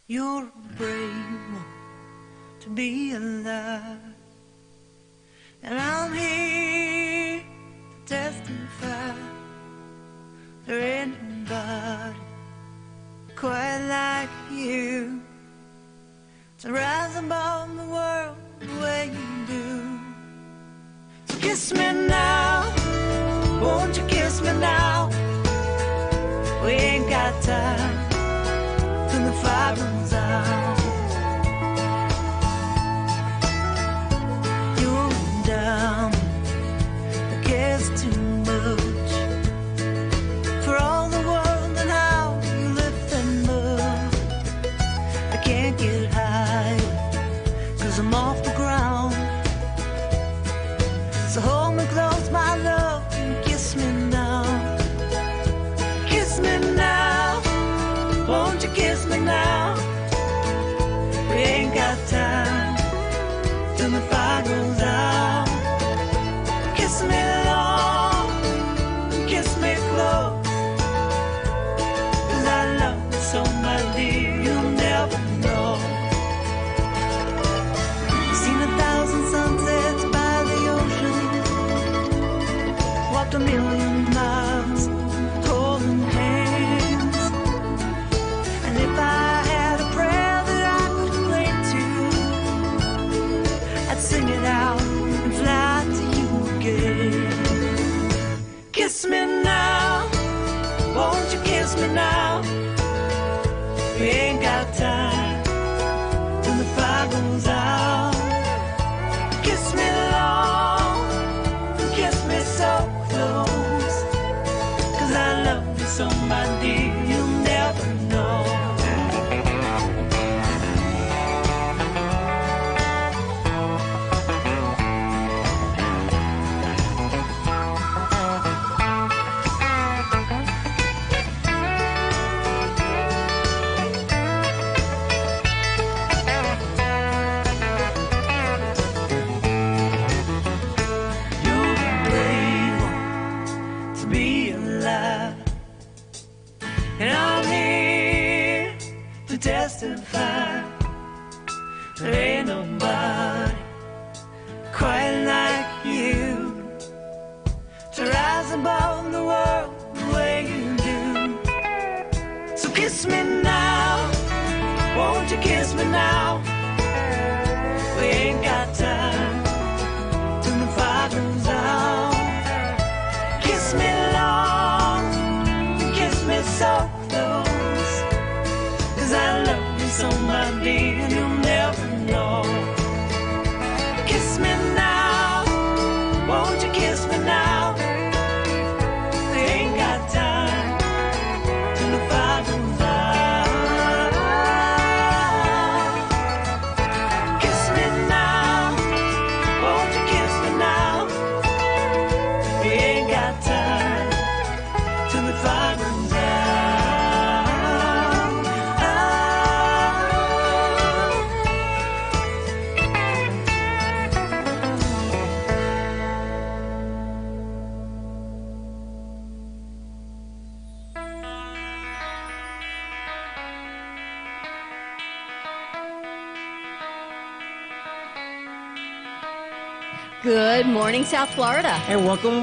You're a brave one to be alive, and I'm here to testify. There ain't nobody quite like you to rise above the world the way you do. So kiss me now, won't you kiss me now? We ain't got time till the fire burns out. You're down, the care's too much for all the world and how you lift them up. I can't get higher, 'cause I'm off the ground. So hold me close, my love, and kiss me now. Kiss me now, won't you kiss me now? We ain't got time till the fire goes out. Kiss me long, kiss me close, 'cause I love you so, my dear, you'll never know. I've seen 1,000 sunsets by the ocean, walked 1,000,000 miles holding hands, and if I had a prayer that I could cling to, I'd sing it out and fly to you again. Kiss me now, won't you kiss me now? We ain't got time till the fire goes out. Kiss me long, kiss me so close, 'cause I love you so, my dear, you'll never know. You're brave to be alive, and I'm here to testify. There ain't nobody quite like you to rise above the world the way you do. So kiss me now, won't you kiss me now? We ain't got time till the fire goes out. Kiss me long, kiss me so close, 'cause I love you so, my dear, you'll never know. Kiss me now, won't you kiss me now? We ain't got time till the fire goes out. Kiss me now, won't you kiss me now? We ain't got time till the fire burns out. Good morning, South Florida. And welcome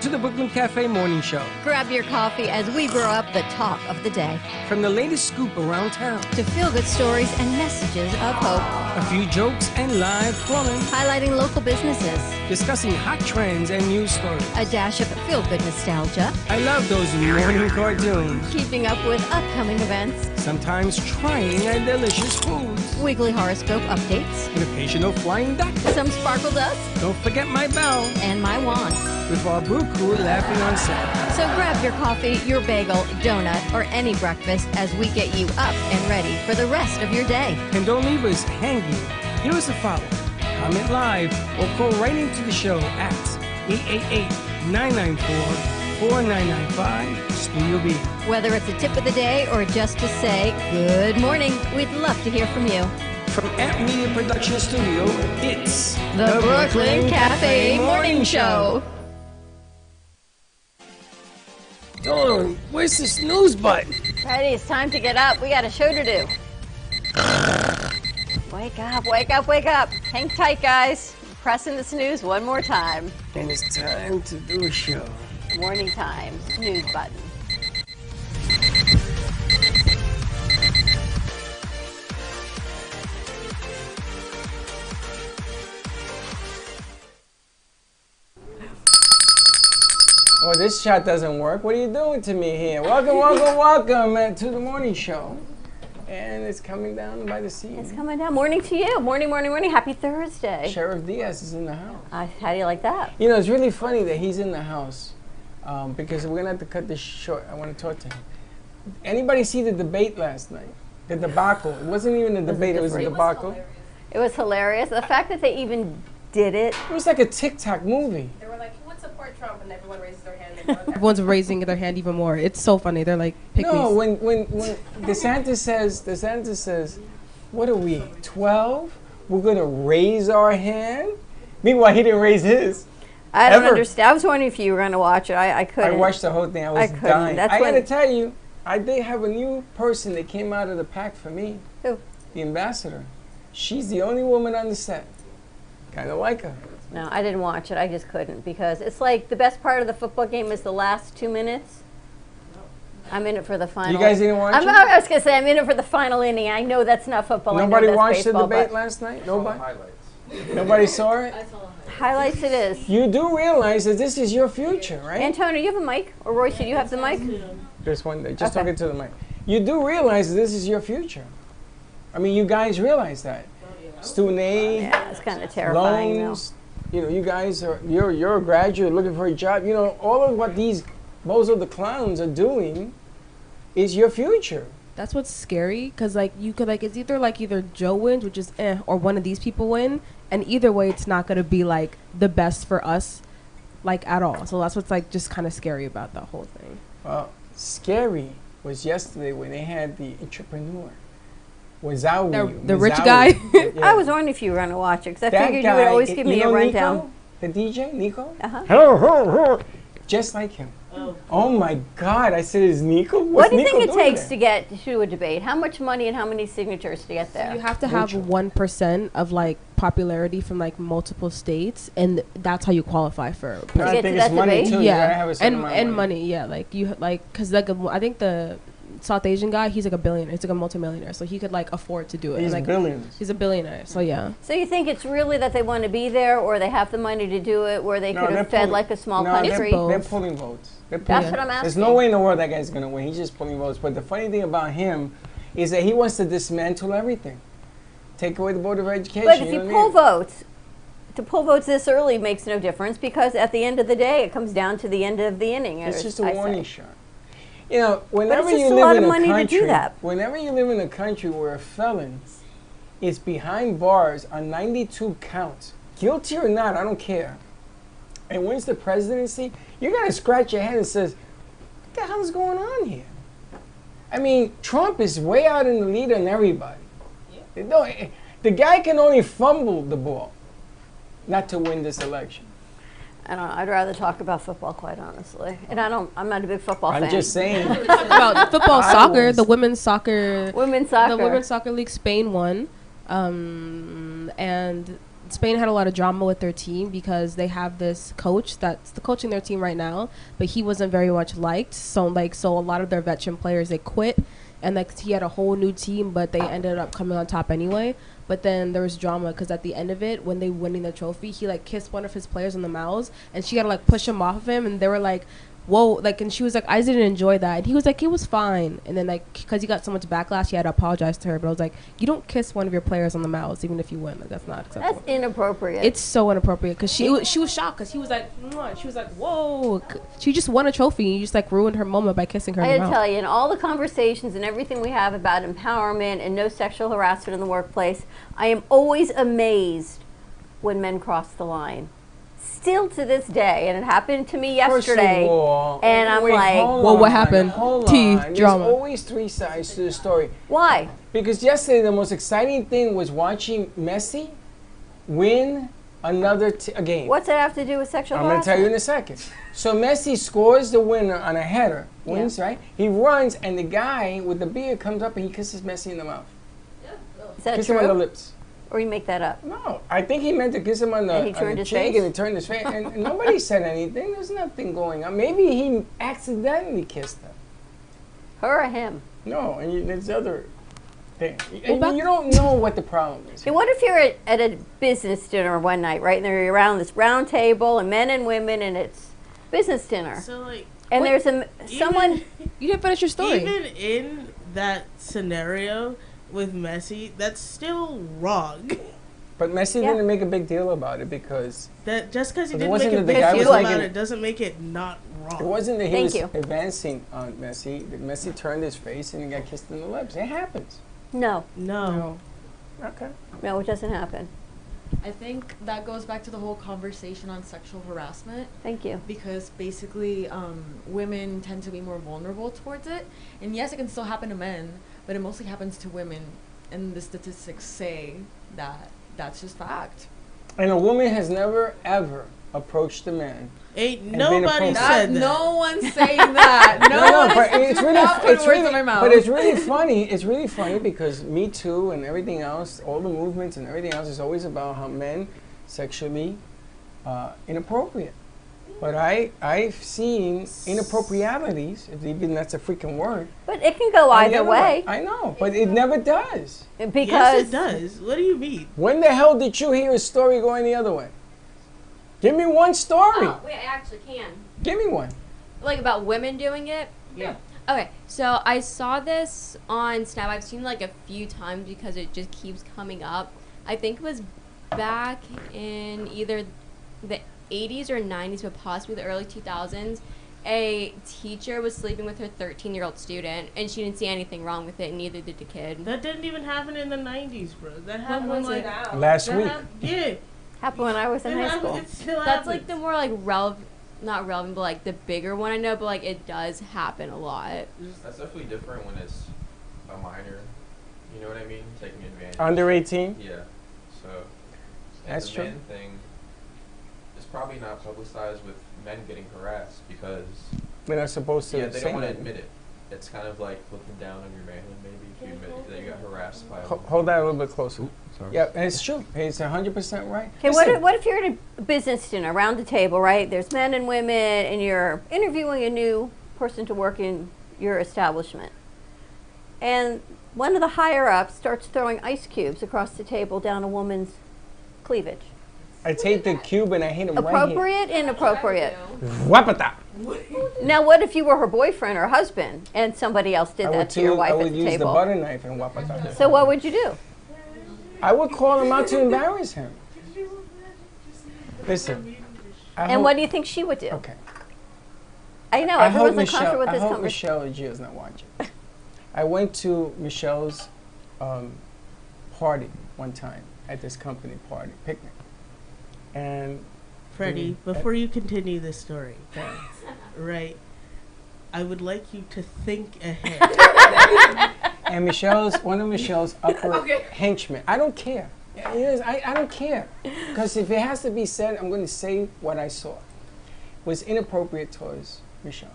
to the Brooklyn Cafe Morning Show. Grab your coffee as we brew up the talk of the day. From the latest scoop around town, To feel-good stories and messages of hope, a few jokes and live plumbing, highlighting local businesses, discussing hot trends and news stories. a dash of feel-good nostalgia, I love those morning cartoons, keeping up with upcoming events, sometimes trying and delicious foods, weekly horoscope updates, an occasional flying duck. some sparkle dust, Don't forget my bell, and my wand. with our brew crew laughing on set. So grab your coffee, your bagel, donut, or any breakfast as we get you up and ready for the rest of your day. And don't leave us hanging. Give us a follow, comment live, or call right into the show at 888-994-4995 Studio B. Whether it's a tip of the day or just to say good morning, we'd love to hear from you. From Amp Media Production Studio, it's The Brooklyn Cafe Morning Show. Dawn, where's the snooze button? Freddy, it's time to get up. We got a show to do. Wake up, wake up, wake up. Hang tight, guys. Pressing the snooze one more time. And it's time to do a show. Morning time, snooze button. Oh, this shot doesn't work. What are you doing to me here? Welcome, welcome, welcome to the morning show. And it's coming down by the sea. It's coming down. Morning to you. Morning, morning, morning. Happy Thursday. Sheriff Diaz is in the house. How do you like that? You know, it's really funny that he's in the house because we're going to have to cut this short. I want to talk to him. Anybody see the debate last night? The debacle. It wasn't even a debate, it was a debacle. It was hilarious. The fact that they even did it. It was like a TikTok movie. They were like, who would support Trump? And everyone raises their hand. Everyone's raising their hand even more. It's so funny. They're like, pick No, when DeSantis says, what are we, 12? We're going to raise our hand? Meanwhile, he didn't raise his. I don't understand. I was wondering if you were going to watch it. I couldn't. I watched the whole thing. I was dying. That's I got to tell you, I did have a new person that came out of the pack for me. Who? The ambassador. She's the only woman on the set. Kind of like her. No, I didn't watch it. I just couldn't because it's like the best part of the football game is the last 2 minutes. I'm in it for the final. You guys didn't watch it? I was going to say, I'm in it for the final inning. I know that's not football. Nobody watched baseball, the debate last night? Nobody? Nobody saw it? Highlights it is. You do realize that this is your future, right? Antonio, you have a mic? Or Royce, do you have the mic? Just one day. Just talking to the mic. You do realize that this is your future. I mean, you guys realize that. Student aid, Yeah, it's kind of terrifying. loans. You know, you guys are, you're a graduate looking for a job. You know, all of what most of the clowns are doing is your future. That's what's scary, because like you could like it's either Joe wins, which is or one of these people win, and either way it's not gonna be like the best for us, like at all. So that's what's like just kind of scary about the whole thing. Well, scary was yesterday when they had the entrepreneur. The rich guy. Yeah. I was wondering if you were going to watch it because I That figured guy, you would always give me a rundown. Nico, the DJ, Nico? Uh-huh. Just like him. Oh my God, I said, is Nico? What do you think it doing takes there? to get to a debate? How much money and how many signatures to get there? You have to have 1% of like popularity from like multiple states, and that's how you qualify for. To I get think to it's that money debate? too. You gotta have a certain amount of and money, yeah. Like you like because like I think the South Asian guy, he's like a billionaire. He's like a multimillionaire, so he could like afford to do it. He's and, like, billions. He's a billionaire, so yeah. So you think it's really that they want to be there, or they have the money to do it, where they could have fed like a small country? They're pulling votes. That's what I'm asking. There's no way in the world that guy's going to win. He's just pulling votes. But the funny thing about him is that he wants to dismantle everything. Take away the Board of Education. But if you pull votes, to pull votes this early makes no difference because at the end of the day, it comes down to the end of the inning. It's just a warning shot. You know, But whenever it's just you a live lot in of a money country, to do that. whenever you live in a country where a felon is behind bars on 92 counts, guilty or not, I don't care, and wins the presidency, you're gonna scratch your head and says, "What the hell is going on here?" I mean, Trump is way out in the lead on everybody. Yeah. No, the guy can only fumble the ball, not to win this election. I don't know. I'd rather talk about football, quite honestly. And I'm not a big football fan. I'm just saying. About football, soccer, the women's soccer. Women's soccer. The women's soccer league, Spain won. And Spain had a lot of drama with their team because they have this coach that's coaching their team right now, but he wasn't very much liked. So a lot of their veteran players, they quit. And like he had a whole new team, but they ended up coming on top anyway. But then there was drama because at the end of it, when they were winning the trophy, he like kissed one of his players on the mouth, and she had to like push him off of him, and they were like, "Whoa!" Like, and she was like, "I didn't enjoy that," and he was like, "It was fine." And then like because he got so much backlash, he had to apologize to her. But I was like, "You don't kiss one of your players on the mouth, even if you win. Like, that's not acceptable." That's inappropriate. It's so inappropriate because she was shocked because he was like, "Mwah." She was like, "Whoa!" She just won a trophy, and you just like ruined her moment by kissing her. I in the gotta mouth. tell you, in all the conversations and everything we have about empowerment and no sexual harassment in the workplace, I am always amazed when men cross the line. Still to this day, and it happened to me yesterday. First of all, and I'm like, well, what happened? Teeth drama. There's always three sides to the story. why? Because yesterday the most exciting thing was watching Messi win another a game. What's that have to do with sexual I'm going to harassment? tell you in a second. So Messi scores the winner on a header, wins, right? He runs, and the guy with the beard comes up and he kisses Messi in the mouth. Is that Kiss him on the true? lips. Or you make that up? No, I think he meant to kiss him on And he the, turned on the his cheek face? and he turned his face. And nobody said anything. There's nothing going on. Maybe he accidentally kissed her. Her or him? No, and there's other thing. Well, And you don't know what the problem is. Hey, what if you're at a business dinner one night, right? And they're around this round table, and men and women, and it's business dinner. So like, And Wait, there's someone. You didn't finish your story. even in that scenario with Messi, that's still wrong. But Messi Yeah. didn't make a big deal about it because That just because he It didn't wasn't make a that the big guy deal was about making- it doesn't make it not wrong. it wasn't that he Thank was you. advancing on Messi. That Messi turned his face and he got kissed in the lips. It happens. No, No. Okay. no, it doesn't happen. I think that goes back to the whole conversation on sexual harassment Thank you. because basically women tend to be more vulnerable towards it. And yes, it can still happen to men, but it mostly happens to women. And the statistics say that that's just fact. And a woman has never ever approached a man. Ain't been nobody appropriate. said that. No one's saying that. No, but it's really, not putting it's words really, in my mouth. but it's really funny. It's really funny because Me Too and everything else, all the movements and everything else is always about how men sexually inappropriate. But I've seen inapproprialities, if even that's a freaking word. But it can go on the either other way I know, but it never does. because Yes, it does. What do you mean? When the hell did you hear a story going the other way? Give me one story. Oh, wait, I actually can. Give me one. Like about women doing it? Yeah. Okay, so I saw this on Snap. I've seen it like a few times because it just keeps coming up. I think it was back in either the 80s or 90s, but possibly the early 2000s. A teacher was sleeping with her 13-year-old student, and she didn't see anything wrong with it, and neither did the kid. That didn't even happen in the 90s, bro. That happened was like it? Last that week. yeah. happened when I was in high school. It still That's like happens. the more like not relevant, but like the bigger one I know, but like it does happen a lot. That's definitely different when it's a minor. You know what I mean? Taking advantage. Under 18? Yeah. So. And That's the true. men thing is probably not publicized with men getting harassed because We're not supposed to they say don't want to that. admit it. It's kind of like looking down on your manhood maybe if you admit that you got harassed by a woman. Hold that a little bit closer. Sorry. Yeah, and it's true. It's 100% right. Okay, Listen, what if you're at a business dinner around the table, right? There's men and women, and you're interviewing a new person to work in your establishment. And one of the higher ups starts throwing ice cubes across the table down a woman's cleavage. I take the cube and I hit him right Appropriate, inappropriate. here. Wapata. Now, what if you were her boyfriend or husband and somebody else did that to your wife I at would the use the table? butter knife and wapata. So what would you do? I would call him out to embarrass him. Listen. And what do you think she would do? Okay. I know, I hope everyone's uncomfortable with I this hope conversation. Michelle Gio's not watching. I went to Michelle's party one time at this company party, picnic. And Freddie, before you continue this story, right, I would like you to think ahead. and one of Michelle's upper henchmen. I don't care. It is, I don't care. Because if it has to be said, I'm going to say what I saw. Was inappropriate towards Michelle.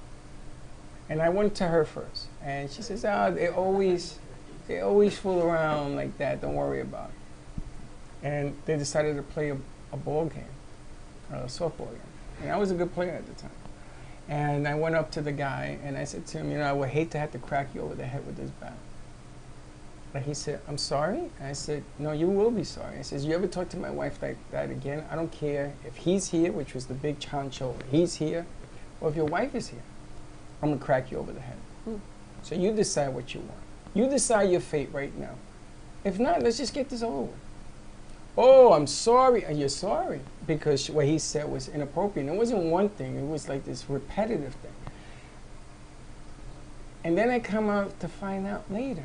And I went to her first. And she says, they always fool around like that. Don't worry about it. And they decided to play a ball game, a softball game. And I was a good player at the time. And I went up to the guy and I said to him, I would hate to have to crack you over the head with this bat. And he said, I'm sorry? And I said, no, you will be sorry. He says, you ever talk to my wife like that again? I don't care if he's here, which was the big chancho, he's here, or if your wife is here. I'm going to crack you over the head. So you decide what you want. You decide your fate right now. If not, let's just get this over with. Oh, I'm sorry. You're sorry. Because what he said was inappropriate. And it wasn't one thing. It was like this repetitive thing. And then I come out to find out later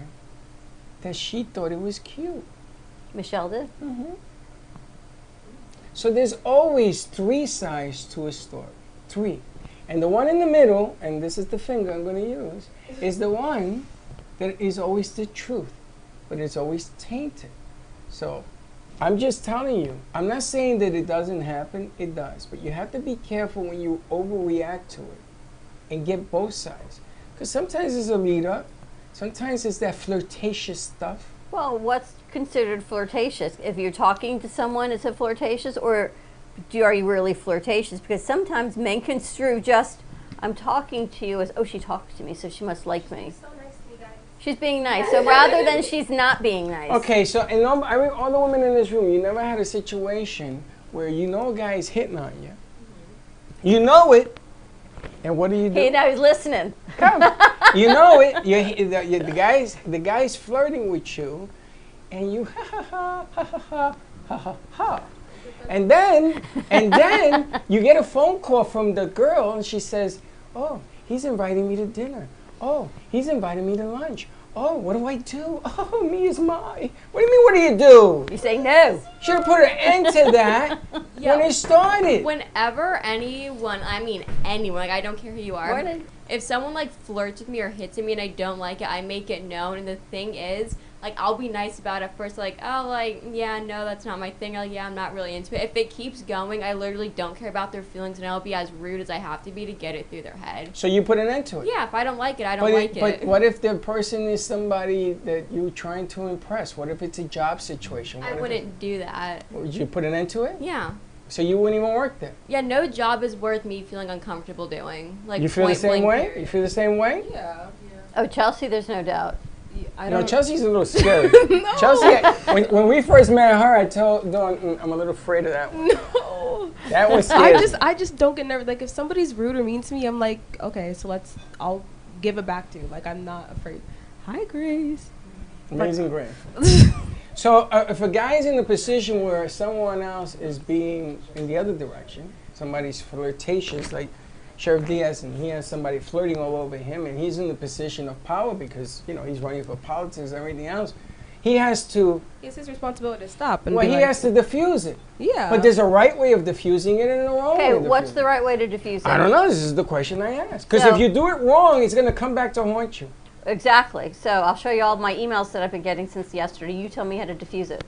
that she thought it was cute. Michelle did? Mm-hmm. So there's always 3 sides to a story. 3. And the one in the middle, and this is the finger I'm going to use, is the one that is always the truth. But it's always tainted. So I'm just telling you, I'm not saying that it doesn't happen, it does. But you have to be careful when you overreact to it and get both sides. Because sometimes it's a lead up, sometimes it's that flirtatious stuff, Well, what's considered flirtatious? If you're talking to someone, is it flirtatious, or are you really flirtatious? Because sometimes men construe just, I'm talking to you as, oh, she talks to me, so she must like me. So nice to me, guys. She's being nice. So rather than she's not being nice. Okay, so and I mean, all the women in this room, you never had a situation where you know a guy is hitting on you. You know it, and what do you do? Hey, now he's listening. Come. You know it. The guy's flirting with you, and you ha ha ha ha ha ha ha ha. And then you get a phone call from the girl, and she says, "Oh, he's inviting me to dinner. Oh, he's inviting me to lunch. Oh, what do I do? Oh, me is my. What do you mean, what do you do? You say no. Should have put an end to that when it started. Whenever anyone, I mean anyone, like I don't care who you are, if someone like flirts with me or hits at me and I don't like it, I make it known. And the thing is, like I'll be nice about it first, like, oh, like, yeah, no, that's not my thing. Or, like, yeah, I'm not really into it. If it keeps going, I literally don't care about their feelings, and I'll be as rude as I have to be to get it through their head. So you put an end to it? Yeah, if I don't like it, I don't like it. But what if the person is somebody that you're trying to impress? What if it's a job situation? I wouldn't do that. Would you put an end to it? Yeah. So you wouldn't even work there? Yeah, no job is worth me feeling uncomfortable doing. Like, you feel the same way? Period. You feel the same way? Yeah. Oh, Chelsea, there's no doubt. No, Chelsea's a little scary. No. Chelsea, when we first met her, I told Dawn, I'm a little afraid of that one. No. That was scary. I just don't get nervous. Like if somebody's rude or mean to me, I'm like, okay, so I'll give it back to you. Like I'm not afraid. Hi, Grace. Amazing Grace. So if a guy is in a position where someone else is being in the other direction, somebody's flirtatious, like Sheriff Diaz, and he has somebody flirting all over him, and he's in the position of power because, you know, he's running for politics and everything else. He has to... It's his responsibility to stop. And well, he has to diffuse it. Yeah. But there's a right way of diffusing it and a wrong way of Okay, what's diffusing the right way to diffuse it? I don't know. This is the question I asked. Because So- if you do it wrong, it's going to come back to haunt you. Exactly. So I'll show you all my emails that I've been getting since yesterday. You tell me how to diffuse it.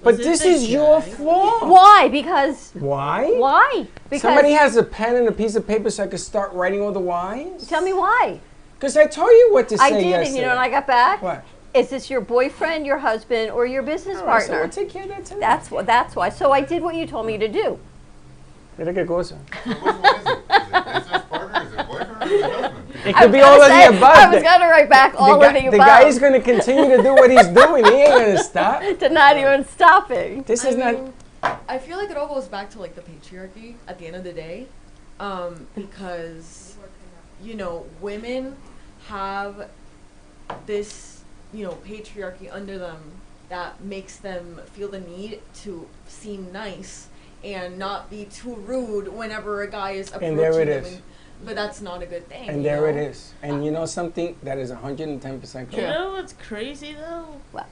But this is your fault. Why? Because... Why? Why? Because... Somebody has a pen and a piece of paper so I could start writing all the whys? Tell me why. Because I told you what to say I did, yesterday. and you know when I got back? What? Is this your boyfriend, your husband, or your business All right, so partner? we'll take care of that too. That's why. So I did what you told me to do. Mira qué cosa. So which one is it? Is it business partner? Is it boyfriend? Or is it husband? It could be all of the above. I was going to write back all of the above. The guy is going to continue to do what he's doing. He ain't going to stop. To not even stopping. This is not... I feel like it all goes back to like the patriarchy at the end of the day, because you know women have this patriarchy under them that makes them feel the need to seem nice and not be too rude whenever a guy is approaching And there it them. is. But that's not a good thing. And there it is. And you know something? That is 110% correct. You know what's crazy though? What?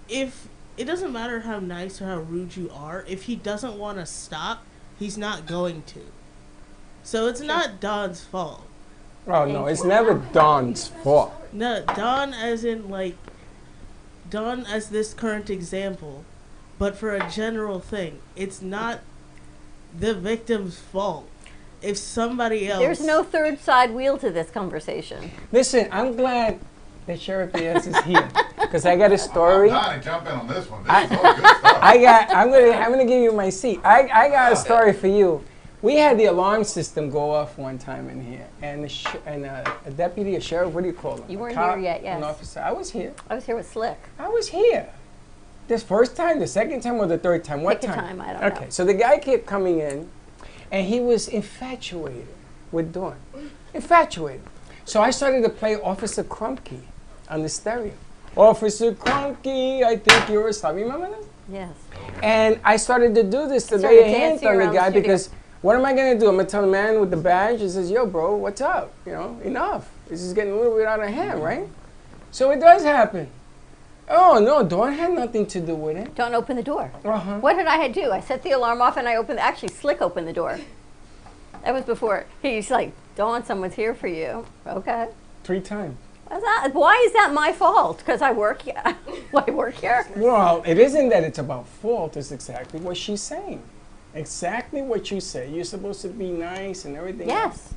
If it doesn't matter how nice or how rude you are, if he doesn't want to stop, he's not going to. So it's not Don's fault. Oh, no, it's never Dawn's fault. No, Don as in like, Don as this current example, but for a general thing, it's not the victim's fault. If somebody else... There's no third side wheel to this conversation. Listen, I'm glad that Sheriff Diaz is here because I got a story. I'm dying to jump in on this one. This is all good stuff. I'm gonna give you my seat. I got a story for you. We had the alarm system go off one time in here, and a deputy, a sheriff, what do you call him? You A weren't cop, here yet, yes. An officer. I was here. I was here with Slick. I was here. This first time, the second time, or the third time? What Pick a time? time, I don't know. Okay, so the guy kept coming in, and he was infatuated with Dawn. Infatuated. So I started to play Officer Krumke on the stereo. Officer Krumke, I think you're a star. Remember that? Yes. And I started to do this to Started lay a hand dancing on the around the guy studio. because what am I going to do? I'm going to tell the man with the badge, he says, yo, bro, what's up? You know, enough. This is getting a little bit out of hand, right? So it does happen. Oh, no, Dawn had nothing to do with it. Don't open the door. Uh-huh. What did I do? I set the alarm off and I opened, actually Slick opened the door. That was before. He's like, Dawn, someone's here for you. Okay. 3 times. Why is that my fault? Because I work here. I work here. Well, it isn't that it's about fault. It's exactly what she's saying. Exactly what you say. You're supposed to be nice and everything. Yes.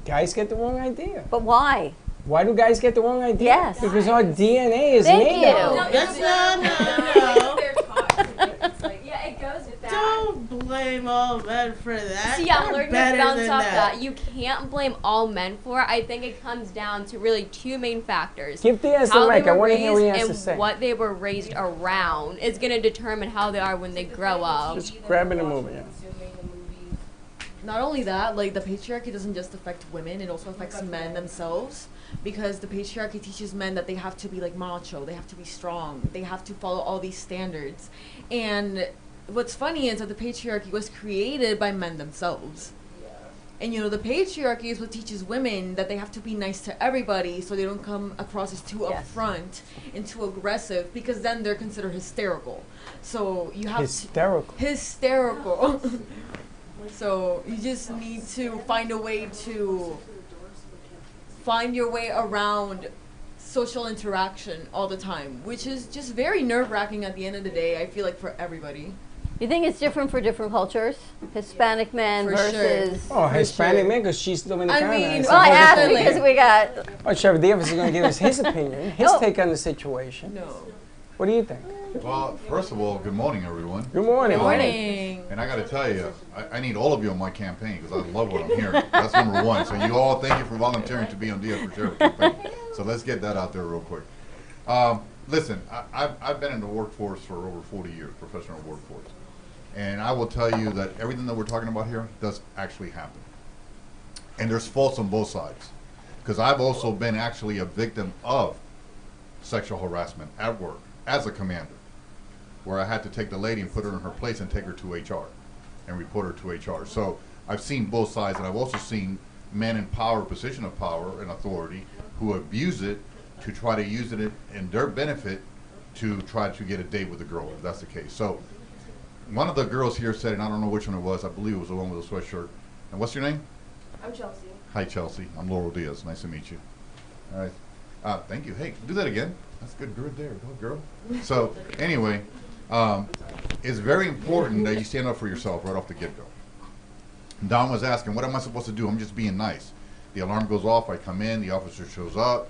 Guys get the wrong idea. But why? Why do guys get the wrong idea? Yes. Because our DNA is Thank made you. that way. That's no. Yeah, it goes with that. Don't blame all men for that. See, I'm They're learning to better bounce than off that. You can't blame all men for it. I think it comes down to really two main factors. Give Diaz the How mic. they I were want to hear what he raised has to and say. what they were raised around is going to determine how they are when they grow up. Just grabbing and moving. Yeah. Not only that, like the patriarchy doesn't just affect women, it also affects men themselves. Because the patriarchy teaches men that they have to be like macho, they have to be strong, they have to follow all these standards. And what's funny is that the patriarchy was created by men themselves. And you know, the patriarchy is what teaches women that they have to be nice to everybody so they don't come across as too Yes. upfront and too aggressive, because then they're considered hysterical. So you have Hysterical. hysterical. So you just need to find a way to find your way around social interaction all the time, which is just very nerve-wracking at the end of the day, I feel like, for everybody. You think it's different for different cultures? Hispanic men For versus. sure. Oh, For Hispanic sure. man, because she's Dominicana. I mean, It's a Well, I whole asked different Definitely. because we got. Oh, Trevor Davis is going to give us his opinion, his No. take on the situation. No. What do you think? Well, first of all, good morning, everyone. Good morning. Good morning. And I got to tell you, I need all of you on my campaign because I love what I'm hearing. That's number one. So you all, thank you for volunteering to be on DF for Sheriff campaign. So let's get that out there real quick. Listen, I've been in the workforce for over 40 years, professional workforce. And I will tell you that everything that we're talking about here does actually happen. And there's faults on both sides. Because I've also been actually a victim of sexual harassment at work as a commander, where I had to take the lady and put her in her place and take her to HR and report her to HR. So I've seen both sides, and I've also seen men in power, position of power and authority, who abuse it to try to use it in their benefit to try to get a date with a girl, if that's the case. So one of the girls here said, and I don't know which one it was, I believe it was the one with the sweatshirt. And what's your name? I'm Chelsea. Hi, Chelsea. I'm Laurel Diaz. Nice to meet you. All right. Thank you. Hey, do that again. That's good. Good there. Go, girl. So, anyway, it's very important that you stand up for yourself right off the get-go. Don was asking, what am I supposed to do? I'm just being nice. The alarm goes off. I come in. The officer shows up.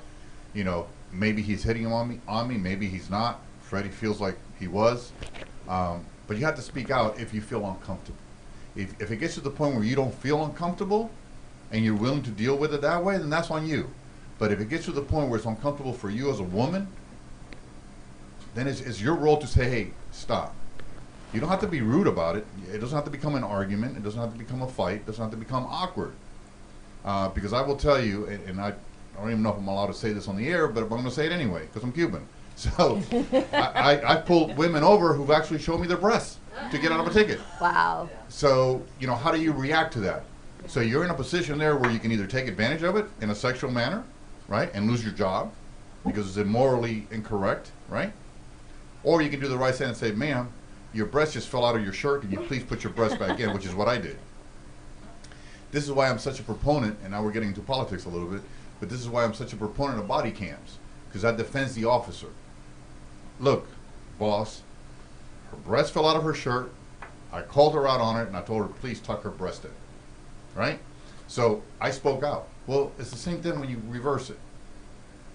You know, maybe he's hitting him on me. Maybe he's not. Freddie feels like he was. But you have to speak out if you feel uncomfortable. If it gets to the point where you don't feel uncomfortable and you're willing to deal with it that way, then that's on you. But if it gets to the point where it's uncomfortable for you as a woman, then it's your role to say, hey, stop. You don't have to be rude about it. It doesn't have to become an argument. It doesn't have to become a fight. It doesn't have to become awkward. Because I will tell you, and I don't even know if I'm allowed to say this on the air, but I'm going to say it anyway, because I'm Cuban. So I pulled women over who've actually showed me their breasts to get out of a ticket. Wow. So, you know, how do you react to that? So you're in a position there where you can either take advantage of it in a sexual manner, right, and lose your job because it's immorally incorrect, right? Or you can do the right thing and say, ma'am, your breast just fell out of your shirt. Can you please put your breast back in, which is what I did. This is why I'm such a proponent, and now we're getting into politics a little bit, but this is why I'm such a proponent of body cams, because that defends the officer. Look, boss, her breast fell out of her shirt. I called her out on it, and I told her, please tuck her breast in, right? So I spoke out. Well, it's the same thing when you reverse it.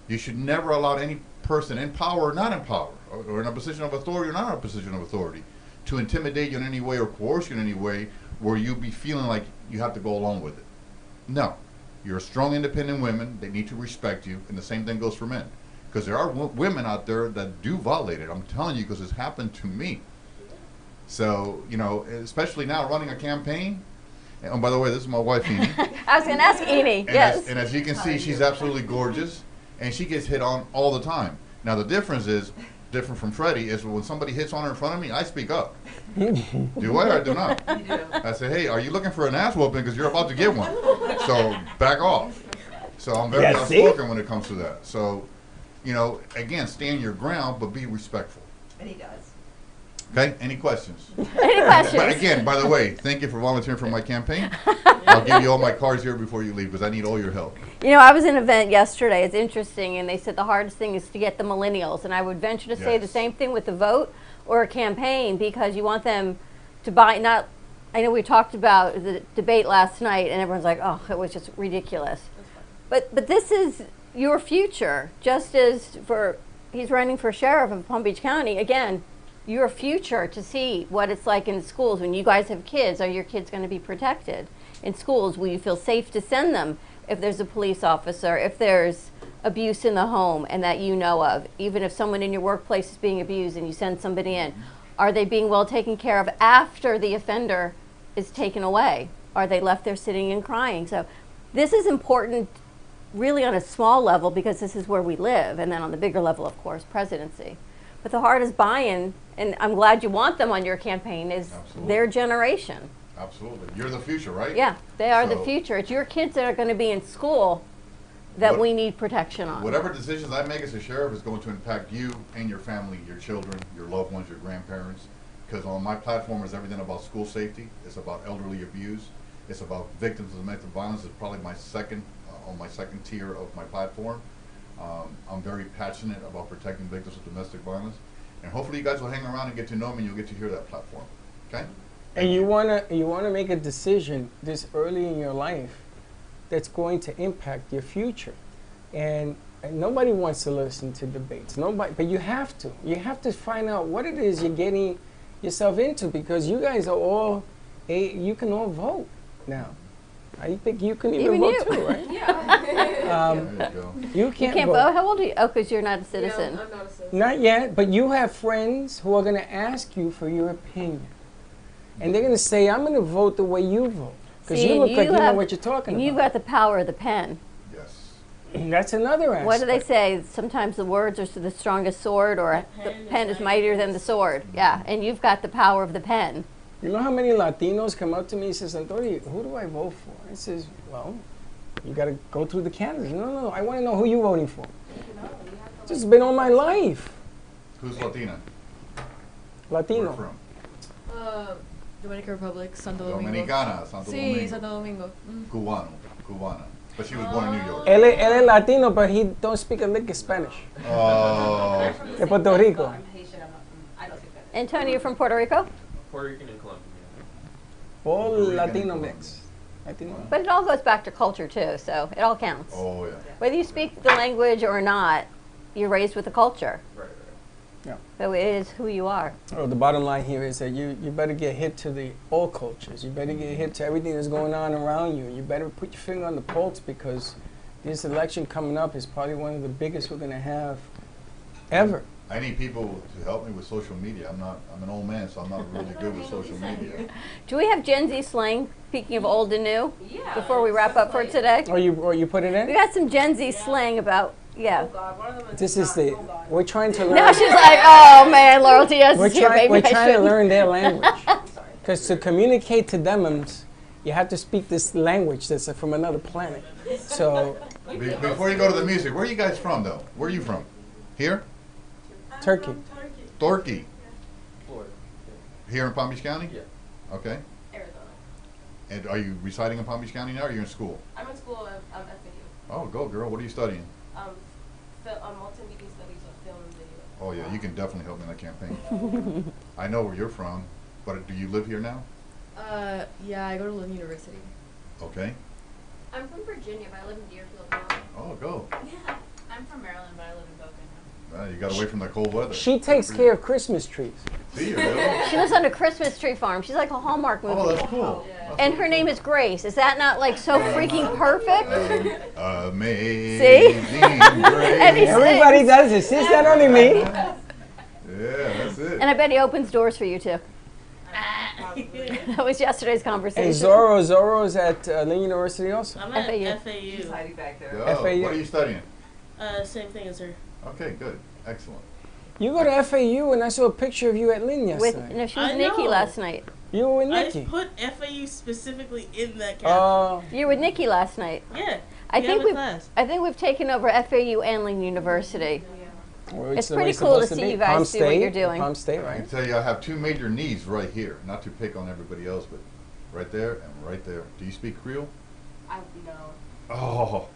You should never allow any person in power or not in power, or in a position of authority or not in a position of authority, to intimidate you in any way or coerce you in any way where you be feeling like you have to go along with it. No. You're strong, independent women. They need to respect you, and the same thing goes for men. Because there are women out there that do violate it. I'm telling you, because it's happened to me. So, you know, especially now running a campaign. And by the way, this is my wife, Amy. I was going to ask Amy. Yes. And as you can see, she's absolutely gorgeous, and she gets hit on all the time. Now, the difference is, different from Freddie, is when somebody hits on her in front of me, I speak up. Do I or do not? I say, hey, are you looking for an ass whooping? Because you're about to get one. So back off. So I'm very outspoken when it comes to that. So, you know, again, stand your ground, but be respectful. And he does. Okay, any questions? Any questions? But again, by the way, thank you for volunteering for my campaign. I'll give you all my cards here before you leave because I need all your help. You know, I was in an event yesterday. It's interesting, and they said the hardest thing is to get the millennials. And I would venture to say the same thing with the vote or a campaign, because you want them to buy, not, I know we talked about the debate last night, and everyone's like, oh, it was just ridiculous. But this is your future, just as he's running for sheriff of Palm Beach County, again, your future to see what it's like in schools. When you guys have kids, are your kids going to be protected in schools? Will you feel safe to send them if there's a police officer, if there's abuse in the home and that you know of? Even if someone in your workplace is being abused and you send somebody in, are they being well taken care of after the offender is taken away? Are they left there sitting and crying? So this is important really on a small level because this is where we live, and then on the bigger level, of course, presidency. But the hardest buy-in, and I'm glad you want them on your campaign, is their generation. Absolutely. You're the future, right? Yeah, they are the So- future. It's your kids that are going to be in school that What- we need protection on. Whatever decisions I make as a sheriff is going to impact you and your family, your children, your loved ones, your grandparents. Because on my platform is everything about school safety. It's about elderly abuse. It's about victims of domestic violence. It's probably my second on my second tier of my platform. I'm very passionate about protecting victims of domestic violence, and hopefully you guys will hang around and get to know me, and you'll get to hear that platform. Okay? And you wanna make a decision this early in your life that's going to impact your future, and nobody wants to listen to debates. Nobody, but you have to. You have to find out what it is you're getting yourself into, because you guys are all, you can all vote now. I think you can even vote you. too, right? There you go. You You can't, can't vote. How old are you? Oh, because you're not a citizen. I'm not a citizen. Not yet, but you have friends who are going to ask you for your opinion. And they're going to say, I'm going to vote the way you vote. Because See, you look and like you know have- what you're talking and you've about. got the power of the pen. Yes. That's another aspect. What do they say? Sometimes the words are the strongest sword, or the pen is mightier than the sword. Yeah, and you've got the power of the pen. You know how many Latinos come up to me and say, Santori, who do I vote for? I says, well, you got to go through the candidates. No, I want to know who you're voting for. It's just been all my life. Who's Latina? Latino. Where from? Dominican Republic, Santo Domingo. Dominicana, Santo Sí, Domingo. Santo Domingo. Mm. Cubana. But she was born in New York. Él es Latino, but he don't speak a lick of Spanish. Oh. De Puerto Rico. Antonio, you're from Puerto Rico? Puerto Rican and Colombian. All Puerto Rican Latino and mix. Latino. But it all goes back to culture too, so it all counts. Oh, yeah. Whether you speak the language or not, you're raised with the culture. Right. So it is who you are. Oh, the bottom line here is that you better get hit to all cultures. You better get hit to everything that's going on around you. You better put your finger on the pulse, because this election coming up is probably one of the biggest we're going to have ever. I need people to help me with social media. I'm an old man, so I'm not really good with social media. Do we have Gen Z slang, speaking of old and new, before we wrap up for today? Or you put it We in? got some Gen Z slang about, yeah. This is we're trying to learn. Now she's like, oh man, Loyalty S is here, maybe We're I trying to shouldn't. learn their language. Because to communicate to them, you have to speak this language that's from another planet. So, Before you go to the music, where are you guys from, though? Where are you from? Here? Turkey. Torquay. Florida. Here in Palm Beach County? Yeah. Okay. Arizona. And are you residing in Palm Beach County now, or are you in school? I'm in school at FAU. Oh, go girl. What are you studying? Multimedia studies of film and video. Oh, yeah, you can definitely help me in that campaign. I know where you're from, but do you live here now? Yeah, I go to Lynn University. Okay. I'm from Virginia, but I live in Deerfield now. Oh, go. Yeah. I'm from Maryland, but I live in Boca now. You got away from the cold weather. She takes care of Christmas trees. Do you really? She lives on a Christmas tree farm. She's like a Hallmark movie. Oh, that's cool. Yeah. And her name is Grace. Is that not like so freaking perfect? Amazing See? And he's- grace. Everybody does it. Sis, that only me. Yeah, that's it. And I bet he opens doors for you too. That was yesterday's Hey, conversation. Zorro's at Lynn University also. I'm at FAU. FAU. Yo, FAU. what are you studying? Same thing as her. Okay, good. Excellent. You go to FAU, and I saw a picture of you at Lynn With yesterday. no, she was I Nikki know. last night. You were with I Nikki. put FAU specifically in that category. Oh, You were with Nikki last night. Yeah. I we think have a class. I think we've taken over FAU and Lynn University. well, It's the way pretty cool to supposed see be. you guys Palm do what State, you're doing. Palm State, I can right? tell you I have two major needs right here, not to pick on everybody else, but right there and right there. Do you speak Creole? I know. Oh,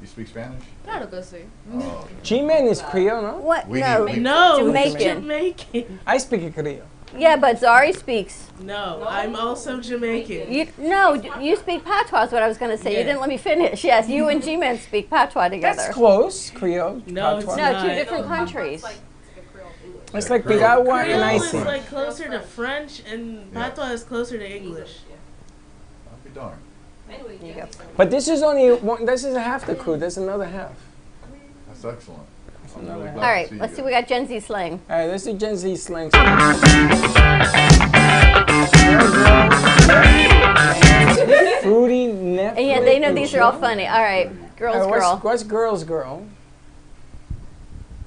you speak Spanish? Claro que sí. Oh, G-Man is Creole, no? What? We no, need- we- No, Jamaican. Jamaican. I speak Creole. Yeah, but Zari speaks. No, I'm also Jamaican. You speak patois. Is what I was going to say. You Yeah. didn't let me finish. Yes, you and G-Man speak patois together. That's close. Creole. No, it's patois. No, not. two different countries. It's like Piragua and Creole is Iceland. like closer to French, and Yeah. patois is closer to English. I'll be darned. Anyway, There you go. But this is only one. This is half the crew. There's another half. That's excellent. I'm really glad All to right, see let's you see. We got Gen Z slang. All right, let's do Gen Z slang. Fruity Netflix. And yeah, they know these are all funny. All right, girls, girl. What's girls girl?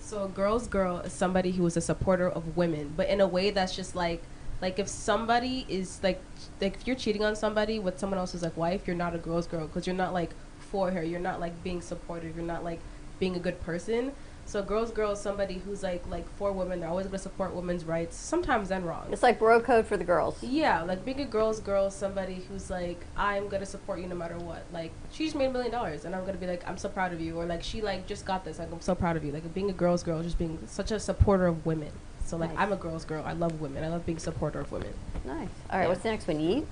So a girl's girl is somebody who is a supporter of women, but in a way that's just like if somebody is like if you're cheating on somebody with someone else's like wife, you're not a girl's girl because you're not like for her. You're not like being supportive. You're not like being a good person. So girl's girl is somebody who's like for women. They're always going to support women's rights. Sometimes then wrong. It's like bro code for the girls. Yeah, like being a girl's girl is somebody who's like, I'm gonna support you no matter what. Like she just made $1 million and I'm gonna be like, I'm so proud of you. Or like she like just got this, like I'm so proud of you. Like being a girl's girl, just being such a supporter of women. So like Nice. I'm a girl's girl. I love women. I love being a supporter of women. Nice. All right, what's the next one? Yeet.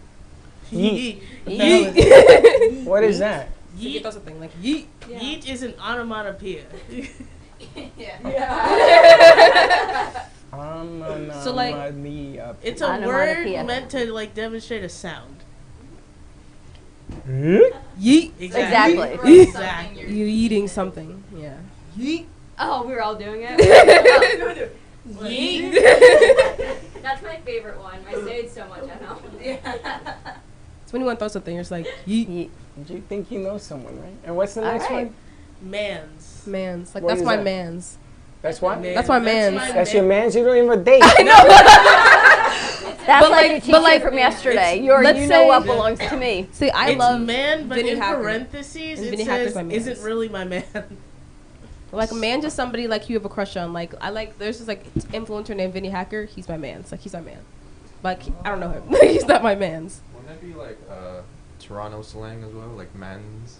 Yeet. Yeet. What is that? Yeet. That's a thing. Like yeet. Yeah. Yeet is an onomatopoeia. So, like, It's a Onomatopoeia. word meant to like demonstrate a sound. Yeet. Exactly. Exactly. You're eating something. Yeah. Yeet. Oh, we were all doing it. Yeet. That's my favorite one. I say it so much. I know. So when you want to throw something, you're just like yeet. Yeet. Do you think you know someone, right? And what's the All next right. one? Mans. Man's. Like What that's is my that? man's. That's what? Man. That's my man's. That's your man's. You don't even date. That's But like like- your but teacher like- from yesterday. let's You know say- what belongs to me. See, I It's love man, but Vinny in Hacker. parentheses And it Vinny Hacker's says my mans. isn't really my man. Like a man, just somebody like you have a crush on. Like I like. There's this like influencer named Vinny Hacker. He's my man's. Like he's my man. Like I don't know him. He's not my man's. Wouldn't that be like Toronto slang as well? Like mans?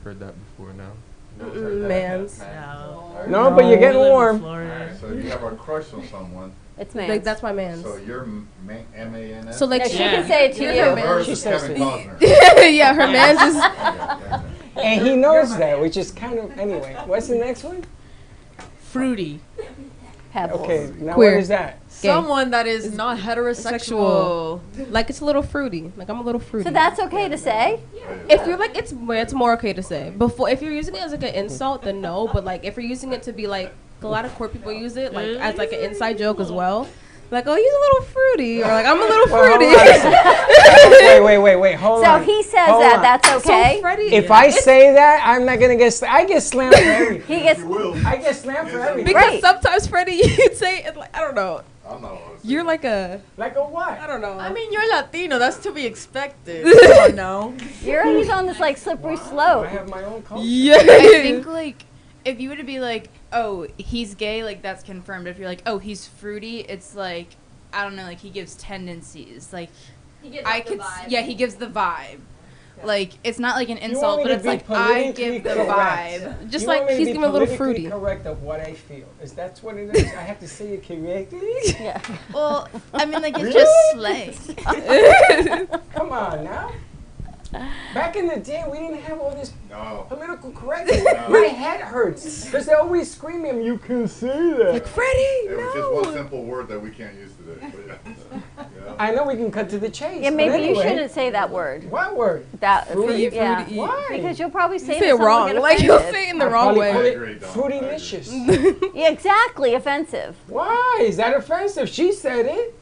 Heard that before now? No one's heard that? Mans. No, but you're getting We live in warm. Florida. So you have a crush on someone. It's man. Like that's my man's. So you're M-A-N-S? So like No, she, she Yeah. can say it to You're her you. man. Hers She is says Kevin it. Costner. yeah, her man's is Yeah. And he knows that, which is kind of anyway. What's the next one? Fruity. Pebbles. Okay, now Queer. what is that? Someone that is not heterosexual. like it's a little fruity. Like I'm a little fruity. So that's okay to say? if you're like it's more okay to say. Before if you're using it as like an insult, then no. But like if you're using it to be like a lot of queer people use it like as like an inside joke as well. Like, oh, he's a little fruity, or like I'm a little fruity. Wait, hold So on. if he says Hold that, on. that's okay? So Freddie, If I say that, I'm not gonna get. I get slammed for everything. He gets. I get slammed for everything. because Right. sometimes Freddie, you'd say it like I don't know. I'm not allowed to say You're that. like a Like a what? I don't know. I mean, you're Latino. That's to be expected. Come on now. He's on this like slippery I slope. have my own culture. yeah. I think like if you were to be like, oh, he's gay, like that's confirmed. If you're like, oh, he's fruity, it's like I don't know, like he gives tendencies. Like He gets I the could, vibe. yeah, he gives the vibe. Like it's not like an You want insult, me but to it's be like I politically give the correct. vibe. Just You like want me to he's be giving a little politically fruity. correct of what I feel. Is that what it is? I have to say it correctly. Yeah. Well, I mean, like it's Really? just slang. Come on now. Back in the day, we didn't have all this No. political correctness. No. My head hurts because they're always screaming, "You can say that." Like Freddie, It was just no. one simple word that we can't use today. But yeah. I know we can cut to the chase. Yeah, but maybe you anyway. shouldn't say that word. What word? That Fruity? yeah. Fruity. Why? Because you'll probably say, You say it wrong. Like you'll say it in the I'll wrong probably call way. it agree, Don. Fruitylicious. Yeah, exactly, offensive. Why is that offensive? She said it.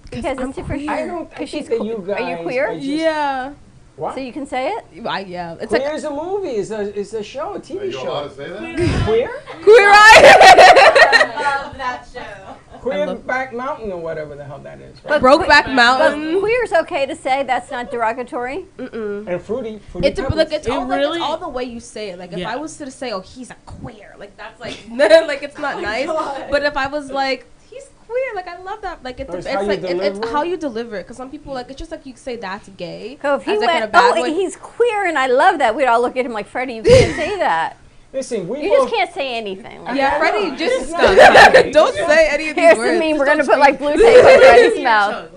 Because it's different. I don't. I Because she's think that you guys Are you queer? are just- Yeah. What? So you can say it? Yeah. It's Queer like is a movie. It's a show, a Are TV you allowed show. to say that? Queer? queer eye. Love that show. Queer Back Mountain or whatever the hell that is. Right? But Brokeback But Mountain. queer's okay to say. That's not derogatory. And fruity. It's Pebbles. like it's It all really- like, it's all the way you say it. Like if Yeah. I was to say, "Oh, he's a queer," like that's like like it's not nice. But if I was like, "He's queer," like I love that. Like Or it's it's how you like it's deliver it? how you deliver it. Because some people like it's just like you say that's gay. So if he as, like, in a went, bad oh, way. he's queer and I love that, we'd all look at him like, Freddie, you can't say that. Listen, we You both. just can't say anything. Like Yeah, that. Freddie, just It's not- don't say any of these Here's the words. meme. We're gonna put like blue tape on Freddie's mouth.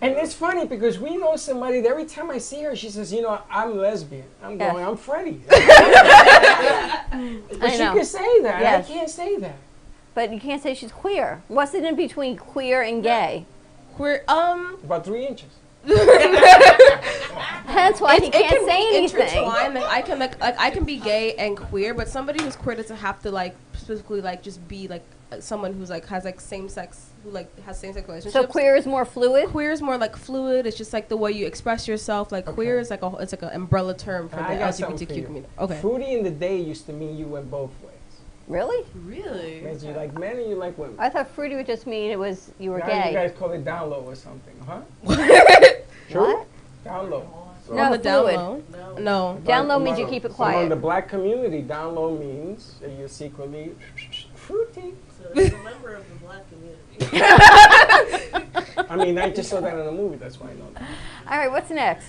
And it's funny because we know somebody that every time I see her, she says, you know, I'm lesbian. I'm Yeah. going, I'm Freddie. I But she know. can say that. Yes. I can't say that. But you can't say she's queer. What's it in between queer and gay? We're About 3 inches. Hence why he it can't can say be anything. intertwined. Like I can be gay and queer, but somebody who's queer doesn't have to like specifically like just be like someone who's like has like same sex who like has same sex relationships. So queer is more fluid. Queer is more like fluid. It's just like the way you express yourself. Like queer is like it's like an umbrella term for the I got something for LGBTQ you. community. Okay. Fruity in the day used to mean you went both ways. Really? Really? Means you like men and you like women. I thought fruity would just mean it was you were Now gay. you guys call it down low or something, huh? What? Down low. So No, On the down fluid. low. No. Down low Among- means you keep it Among the quiet. black community, down low means that you're secretly fruity. So he's a member of the black community. I mean, I just saw that in a movie, that's why I know that. All right, what's next?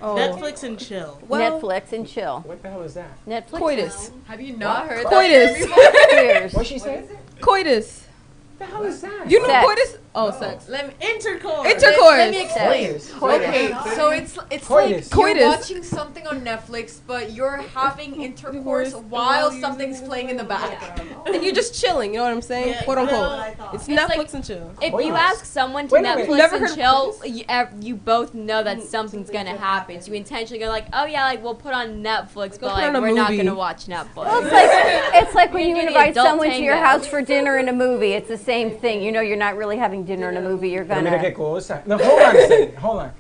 Oh. Netflix and chill. Well, Netflix and chill. What the hell is that? Netflix. coitus. Have you not heard Coitus. Queers. What she said? Coitus. What the hell is that? You know Sex. coitus? Oh, sex. Let me, Intercourse. let me explain. Coitus. Okay, so it's Coitus. like Coitus. you're watching something on Netflix, but you're having intercourse while something's playing in the background. And you're just chilling, you know what I'm saying? Yeah, Quote that's unquote. what I thought. It's It's Netflix like- and chill. If Wait you a minute. ask someone to Wait a minute. Netflix Never and heard of chill, this? you both know that something's gonna happen. So you intentionally go like, oh yeah, like we'll put on Netflix, Go but put like on a we're not movie. gonna watch Netflix. Well, it's like when you You're the invite adult someone to your tango. house for dinner and a movie. It's the same thing. You know, you're not really having dinner and a movie. You're Pero mira qué gonna cosa. No, hold on a second. Hold on.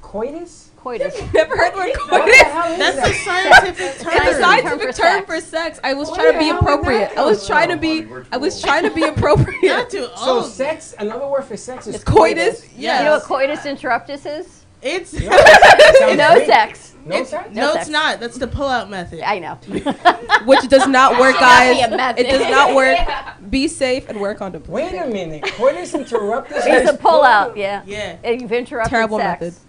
Coitus? coitus. Never heard the word What the coitus. hell is That's that? a scientific term. It's a scientific for term sex. for sex. I was What trying to the be hell is appropriate. that? I was trying to be. I was trying to be appropriate. Not too So old. sex, another word for sex is Coitus. Yeah. You know what Yes. coitus interruptus is? It's Sounds No great. sex. No sex? no, sex. it's not. That's the pull-out method. I know. Which does not work, guys. be a method. It does not work. Be safe and wear condoms. Wait a minute. Coitus interruptus It's is a pullout. Yeah. Yeah, You've interrupted Terrible sex. method.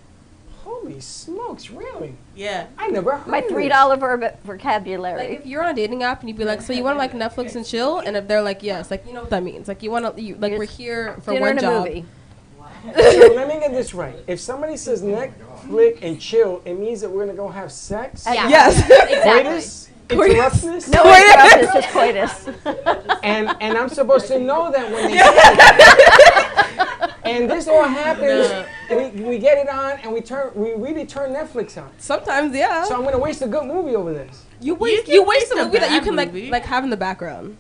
Holy smokes, really? yeah. I never heard My of $3 Like vocabulary. if you're on a dating app and you'd be like, so you want to like Netflix and chill, and if they're like, yes, like you know what that means. Like you want to, like You're we're just here for Dinner one and a job. movie. this. So let me get this right. If somebody says Netflix and chill, it means that we're going to go have sex? Yeah. Yes. Coitus? Interruptus? No interruptus, just coitus. And I'm supposed to know that when they say it. And this all happens, we get it on, and we really turn Netflix on. Sometimes, yeah. So I'm going to waste a good movie over this. you You waste can you waste a waste a movie that you bad can movie. like have in the background.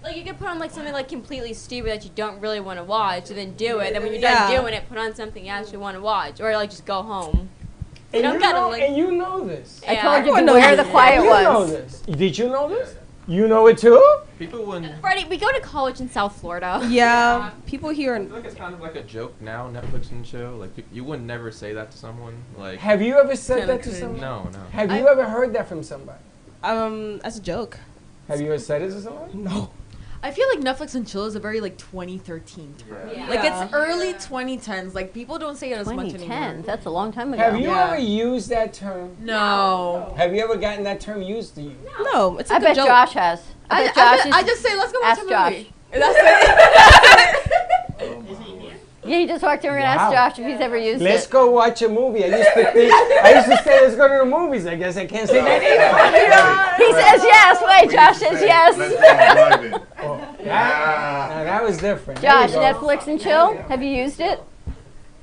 Like you could put on like something like completely stupid that you don't really want to watch, and then do it. Then when you're done Yeah. doing it, put on something you actually want to watch, or like just go home. And don't you gotta, know, like- and you know this. I Yeah. told you Everyone knows beware the this. quiet You know ones. this. Did you know this? You know it too? People wouldn't. Freddie, we go to college in South Florida. Yeah, people here. I feel like it's kind of like a joke now, Netflix and chill. Like you would never say that to someone. Like Have you ever said Kinda that to cringe. someone? no. Have you ever heard that from somebody? As a joke. Have you ever said it to somebody? No. I feel like Netflix and chill is a very like 2013 term. Yeah. Like Yeah. it's early 2010s. Like people don't say it as much 2010. anymore. That's a long time ago. Have you Yeah. ever used that term? No. Have you ever gotten that term used to you? No, it's a I good bet joke. Josh has. I bet Josh is. I just say let's go watch ask a Josh. movie. That's it. Yeah, you just walked over and Wow. asked Josh if he's ever used Let's it. go watch a movie. I used to say let's go to the movies. I guess I can't say that either. He says yes. Wait, Josh says yes. Let's go drive-in. Now that was different. There Josh, you go. Netflix and chill. Have you used it?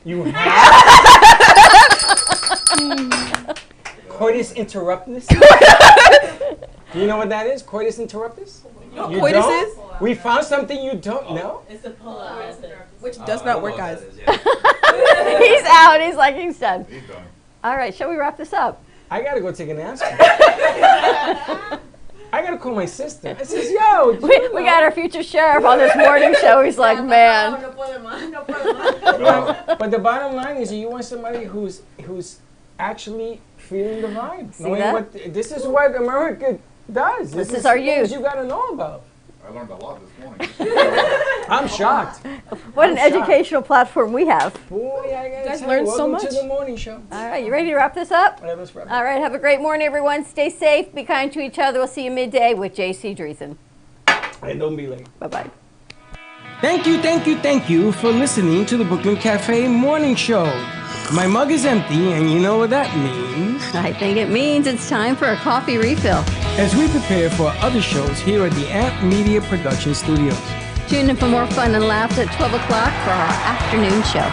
You have? Coitus interruptus? Do you know what that is? Coitus interruptus? You coitus don't? is? We found something you don't know? It's a pull-out method. Which does not work, guys. He's out. He's like, he's done. He's done. All right, shall we wrap this up? I gotta go take an aspirin. I gotta call my sister. I says, yo, We got our future sheriff on this morning show. He's like, man. You know, but the bottom line is you want somebody who's actually feeling the vibe. See Knowing that? what this is what America does. This is is our things youth. you gotta know about. I learned a lot this morning. I'm shocked. What an I'm shocked. educational platform we have. Boy, I gotta guys tell learned you, so welcome much. to the morning show. All right, you ready to wrap this up? Yeah, let's wrap it All right, have a great morning, everyone. Stay safe, be kind to each other. We'll see you midday with JC Dreesen. And don't be late. Bye-bye. Thank you for listening to the Brooklyn Cafe Morning Show. My mug is empty, and you know what that means. I think it means it's time for a coffee refill. As we prepare for other shows here at the Amp Media Production Studios. Tune in for more fun and laughs at 12 o'clock for our afternoon show.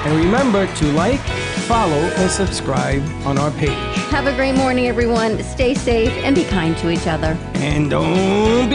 And remember to like, follow, and subscribe on our page. Have a great morning, everyone. Stay safe and be kind to each other. And don't be